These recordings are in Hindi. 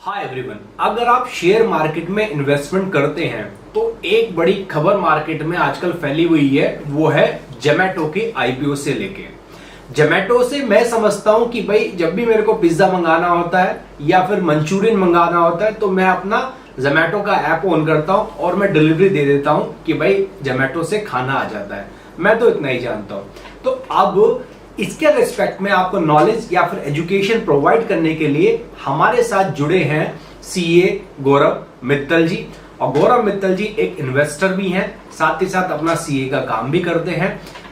हाय एवरीवन, अगर आप शेयर मार्केट में इन्वेस्टमेंट करते हैं तो एक बड़ी खबर मार्केट में आजकल फैली हुई है, वो है जोमैटो के आईपीओ से लेके। जोमैटो से मैं समझता हूं कि भाई जब भी मेरे को पिज्जा मंगाना होता है या फिर मंचूरियन मंगाना होता है तो मैं अपना जोमैटो का ऐप ऑन करता हूं और मैं डिलीवरी दे देता हूं कि भाई जोमैटो से खाना आ जाता है। मैं तो इतना ही जानता हूं। तो अब इसके रिस्पेक्ट में आपको नॉलेज या फिर एजुकेशन प्रोवाइड करने के लिए हमारे साथ जुड़े हैं सीए गौरव मित्तल जी। और गौरव मित्तल जी एक इन्वेस्टर भी हैं, साथ ही साथ अपना सीए का काम भी करते हैं।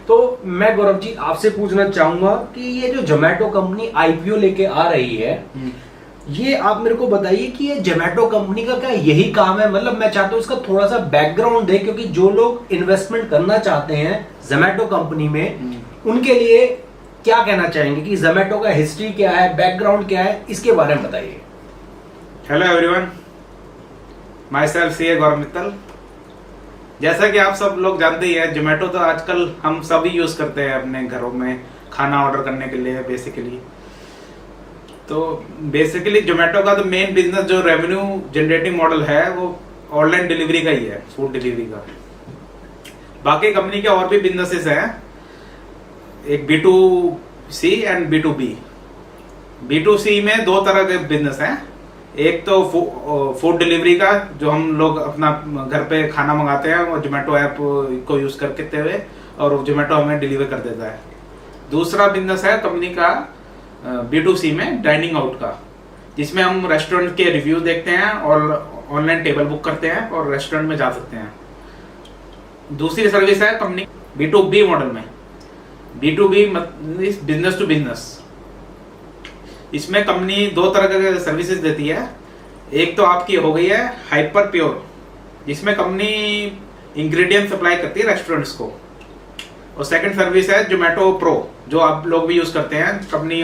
तो मैं गौरव जी आपसे पूछना चाहूंगा कि ये जो जोमैटो कंपनी आईपीओ लेके आ रही है, ये आप मेरे को बताइए कि ये जोमैटो कंपनी का क्या यही काम है? मतलब मैं चाहता हूँ इसका थोड़ा सा बैकग्राउंड दे, क्योंकि जो लोग इन्वेस्टमेंट करना चाहते हैं जोमैटो कंपनी में उनके लिए क्या कहना चाहेंगे कि जोमैटो का हिस्ट्री क्या है, बैकग्राउंड क्या है, इसके बारे में बताइए। Hello everyone, myself CA Gaurav Mittal. जैसा कि आप सब लोग जानते ही हैं, जोमैटो तो आजकल हम सभी यूज करते हैं अपने घरों में खाना ऑर्डर करने के लिए बेसिकली। तो बेसिकली जोमैटो का तो मेन बिजनेस जो रेवेन्यू जनरेटिंग मॉडल है वो ऑनलाइन डिलीवरी का ही है, फूड डिलीवरी का। बाकी कंपनी के और भी बिजनेसेस हैं, एक B2C एंड B2B। B2C में दो तरह के बिजनेस हैं। एक तो फूड डिलीवरी का, जो हम लोग अपना घर पे खाना मंगाते हैं और जोमेटो ऐप को यूज करते हुए, और जोमेटो हमें डिलीवर कर देता है। दूसरा बिजनेस है कंपनी का B2C में डाइनिंग आउट का, जिसमें हम रेस्टोरेंट के रिव्यू देखते हैं और ऑनलाइन टेबल बुक करते हैं और रेस्टोरेंट में जा सकते हैं। दूसरी सर्विस है कंपनी B2B मॉडल में। B2B business to business. इसमें कंपनी दो तरह के सर्विसेज देती है। एक तो आपकी हो गई है हाइपर प्योर, जिसमें कंपनी इंग्रेडिएंट सप्लाई करती है रेस्टोरेंट्स को। और सेकंड सर्विस है जोमेटो प्रो, जो आप लोग भी यूज करते हैं। कंपनी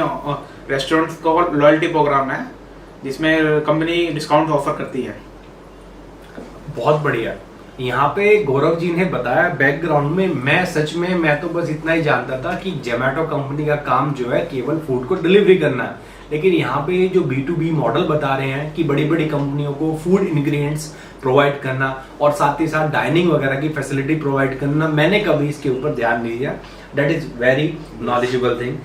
रेस्टोरेंट्स को लॉयल्टी प्रोग्राम है, जिसमें कंपनी डिस्काउंट ऑफर करती है। बहुत बढ़िया। यहाँ पे गौरव जी ने बताया बैकग्राउंड में, मैं तो बस इतना ही जानता था कि जोमैटो कंपनी का काम जो है केवल फूड को डिलीवरी करना है। लेकिन यहाँ पे जो B2B मॉडल बता रहे हैं कि बड़ी बड़ी कंपनियों को फूड इंग्रेडिएंट्स प्रोवाइड करना और साथ ही साथ डाइनिंग वगैरह की फैसिलिटी प्रोवाइड करना, मैंने कभी इसके ऊपर ध्यान नहीं दिया। That is very knowledgeable thing.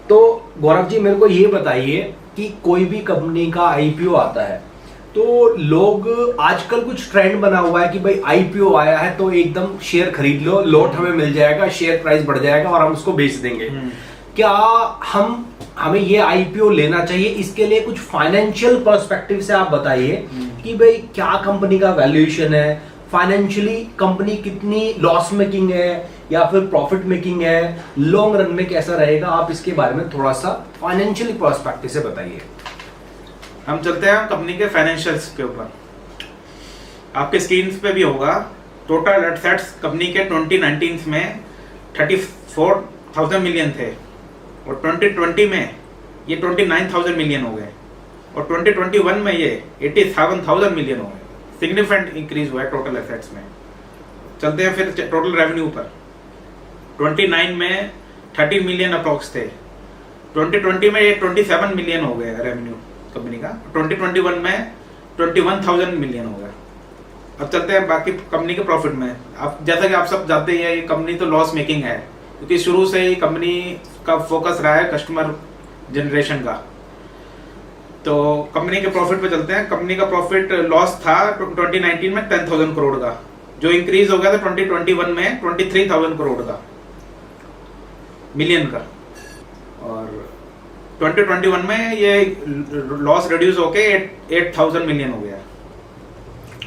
तो गौरव जी मेरे को ये बताइए कि कोई भी कंपनी का आईपीओ आता है तो लोग, आजकल कुछ ट्रेंड बना हुआ है कि भाई आईपीओ आया है तो एकदम शेयर खरीद लो, लॉट हमें मिल जाएगा, शेयर प्राइस बढ़ जाएगा और हम उसको बेच देंगे। क्या हमें ये आईपीओ लेना चाहिए? इसके लिए कुछ फाइनेंशियल पर्सपेक्टिव से आप बताइए कि भाई क्या कंपनी का वैल्यूएशन है, फाइनेंशियली कंपनी कितनी लॉस मेकिंग है या फिर प्रॉफिट मेकिंग है, लॉन्ग रन में कैसा रहेगा? आप इसके बारे में थोड़ा सा फाइनेंशियली पर्सपेक्टिव से बताइए। हम चलते हैं कंपनी के फाइनेंशियल्स के ऊपर। आपके स्क्रीन पे भी होगा। टोटल एसेट्स कंपनी के 2019 में 34,000 मिलियन थे और 2020 में ये 29,000 मिलियन हो गए और 2021 में ये 87,000 मिलियन हो गए। सिग्निफिकेंट इंक्रीज हुआ है टोटल एसेट्स में। चलते हैं फिर टोटल रेवेन्यू पर। 29 में 30 मिलियन अप्रोक्स थे, 2020 में ये 27 मिलियन हो गए रेवेन्यू कंपनी का। 2021 में 21,000 मिलियन हो गया। अब चलते हैं बाकी कंपनी के प्रॉफिट में। अब जैसा कि आप सब जानते हैं, ये कंपनी तो लॉस मेकिंग है, क्योंकि शुरू से ही कंपनी का फोकस रहा है कस्टमर जनरेशन का। तो कंपनी के प्रॉफिट पे चलते हैं। कंपनी का प्रॉफिट लॉस था 2019 में 10,000 करोड़ का, जो इंक्रीज हो गया था 2021 में 23,000 करोड़ का मिलियन का। और 2021 में ये लॉस रिड्यूस होके 8,000 मिलियन हो गया।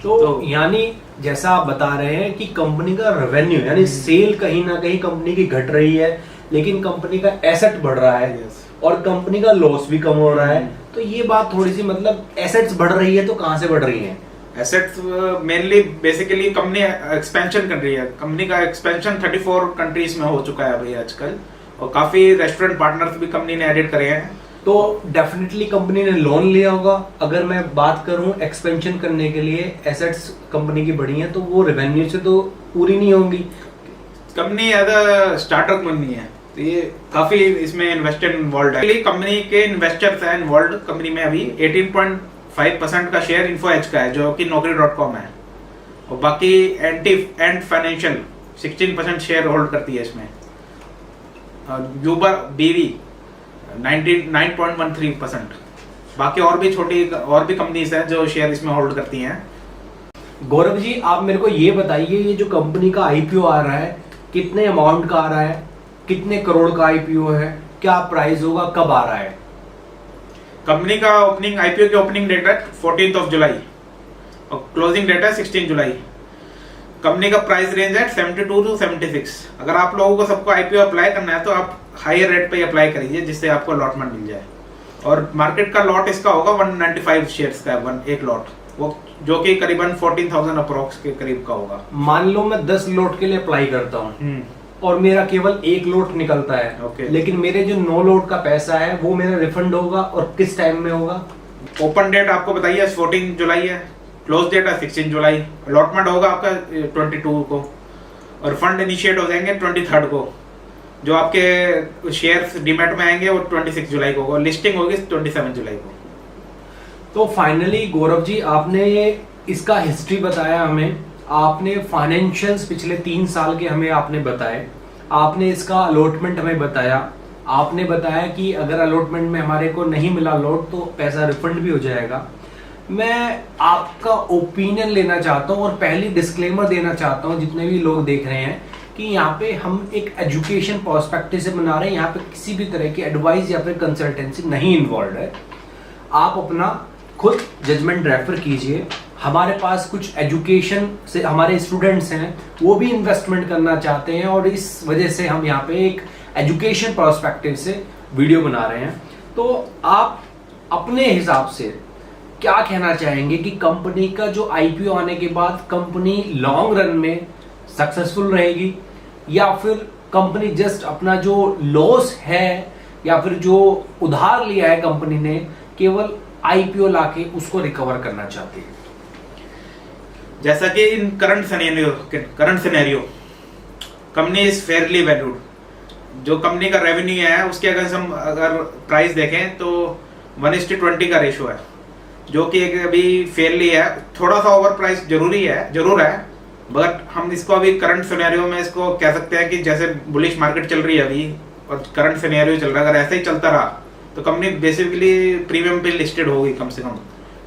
तो यानी जैसा आप बता रहे हैं कि कंपनी का रेवेन्यू यानी सेल कहीं ना कहीं कंपनी की घट रही है, लेकिन कंपनी का एसेट बढ़ रहा है और कंपनी का लॉस भी कम हो रहा है। तो ये बात थोड़ी सी, मतलब एसेट्स बढ़ रही है तो कहां से बढ़ रही है? Assets mainly basically company expansion कर रही है। कंपनी का एक्सपेंशन 34 कंट्रीज में हो चुका है अभी आजकल, और काफी रेस्टोरेंट पार्टनर्स भी कंपनी ने एडिट करे हैं। तो डेफिनेटली कंपनी ने लोन लिया होगा। अगर मैं बात करूं एक्सपेंशन करने के लिए, एसेट्स कंपनी की बढ़ी हैं तो वो रेवेन्यू से तो पूरी नहीं होंगी। Company as a startup company है, तो ये काफी इसमें इन्वेस्टर इन्वॉल्व है। कंपनी के इन्वेस्टर्स हैं इन्वॉल्व कंपनी में अभी 18.5 5% का शेयर इन्फो एज का है जो कि naukri.com है, और बाकी एंड फाइनेंशियल 16% शेयर होल्ड करती है इसमें। यूबर बीवी 9.13%। बाकी और भी कंपनीज हैं जो शेयर इसमें होल्ड करती हैं। गौरव जी, आप मेरे को ये बताइए, ये जो कंपनी का आईपीओ आ रहा है, कितने अमाउंट का आ रहा है, कितने करोड़ का आईपीओ है, क्या प्राइस होगा, कब आ रहा है? कंपनी का आईपीओ की ओपनिंग डेट है 14 जुलाई और क्लोजिंग डेट है 16 जुलाई। कंपनी का प्राइस रेंज है 72 to 76। अगर आप लोगों को सबको आईपीओ अप्लाई करना है तो आप हायर रेट पे अप्लाई करिए जिससे आपको अलॉटमेंट मिल जाए। और मार्केट का लॉट इसका होगा 195 शेयर्स का एक लॉट, वो जो कि करीबन 14,000 अप्रोक्स के करीब का होगा। मान लो मैं 10 लोट के लिए अप्लाई करता हूँ और मेरा केवल 1 लोट निकलता है, लेकिन मेरे जो 9 लोट का पैसा है वो मेरा रिफंड होगा, और किस टाइम में होगा? ओपन डेट आपको बताइए 14 जुलाई है, क्लोज डेट है 16 जुलाई, अलॉटमेंट होगा आपका 22 को, और फंड इनिशिएट हो जाएंगे 23 को। जो आपके शेयर्स डीमैट में आएंगे वो 26 जुलाई को, लिस्टिंग होगी 27 जुलाई को। तो फाइनली गौरव जी, आपने ये इसका हिस्ट्री बताया हमें, आपने फाइनेंशियल्स पिछले 3 साल के हमें आपने बताए, आपने इसका अलॉटमेंट हमें बताया, आपने बताया कि अगर अलॉटमेंट में हमारे को नहीं मिला लॉट तो पैसा रिफंड भी हो जाएगा। मैं आपका ओपिनियन लेना चाहता हूँ और पहली डिस्क्लेमर देना चाहता हूँ जितने भी लोग देख रहे हैं कि यहाँ पे हम एक एजुकेशन पर्सपेक्टिव से बना रहे हैं, यहाँ पे किसी भी तरह की एडवाइस या फिर कंसल्टेंसी नहीं इन्वॉल्व है। आप अपना खुद जजमेंट रेफर कीजिए। हमारे पास कुछ एजुकेशन से हमारे स्टूडेंट्स हैं, वो भी इन्वेस्टमेंट करना चाहते हैं, और इस वजह से हम यहाँ पे एक एजुकेशन पर्सपेक्टिव से वीडियो बना रहे हैं। तो आप अपने हिसाब से क्या कहना चाहेंगे कि कंपनी का जो आईपीओ आने के बाद कंपनी लॉन्ग रन में सक्सेसफुल रहेगी, या फिर कंपनी जस्ट अपना जो लॉस है या फिर जो उधार लिया है कंपनी ने केवल आईपीओ लाके उसको रिकवर करना चाहती है? जैसा कि in current scenario company is fairly valued. जो कंपनी का रेवेन्यू है उसके अगर प्राइस देखें तो 1:20 का रेशो है, जो कि अभी फेयरली है। थोड़ा सा ओवर प्राइस जरूर है, बट हम इसको अभी करंट सिनेरियो में इसको कह सकते हैं कि जैसे बुलिश मार्केट चल रही है अभी और करंट सिनेरियो चल रहा है, अगर ऐसा ही चलता रहा तो कंपनी बेसिकली प्रीमियम पे लिस्टेड होगी कम से कम।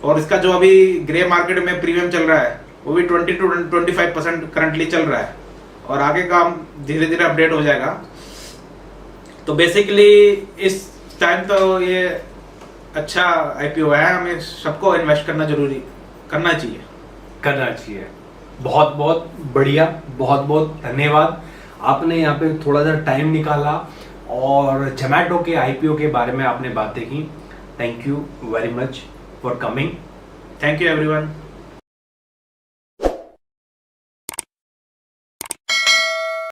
और इसका जो अभी ग्रे मार्केट में प्रीमियम चल रहा है वो भी 20 to 25% करंटली चल रहा है, और आगे का धीरे धीरे अपडेट हो जाएगा। तो बेसिकली इस टाइम तो ये अच्छा आईपीओ है, हमें सबको इन्वेस्ट करना चाहिए। बहुत बहुत बढ़िया, बहुत बहुत धन्यवाद। आपने यहाँ पे थोड़ा सा टाइम निकाला और जोमैटो के आईपीओ के बारे में आपने बातें की। Thank you very much for coming. Thank you everyone.